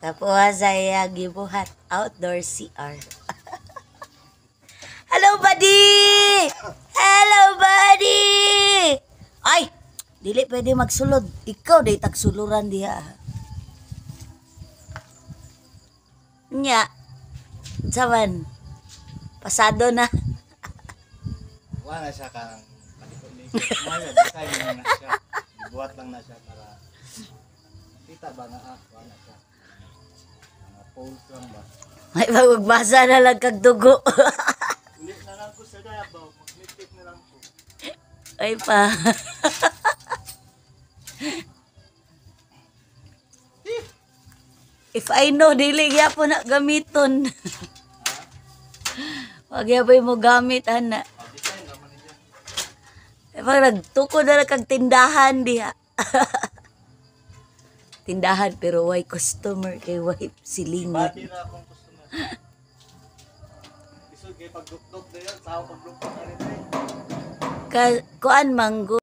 Tapos saya gibuhat outdoor CR. Hello, buddy! Hello, buddy! Ay! Dili pwede magsulod. Ikaw day tagsuluran diha. Nya. Saman. Pasado na. Wala siya kang palikot-likot. Maya, design lang na siya. Ibuhat lang na siya para kita ba na wala siya. Mga poles lang ba? May magbasa na lang kag dugo. Ulit na lang ko sa dayabaw. Mag-lipit na lang po. Ay pa. If I know, dili po na gamiton. Wag yapay mo gamit, ana. Design naman niya. E pag nagtuko na lang kag tindahan diha. Tindahan pero why customer kay why silingon. Bati na akong customer. Isod kay pagdukdok na yan. Saan pagdukdok na rin eh. Kuan manggo.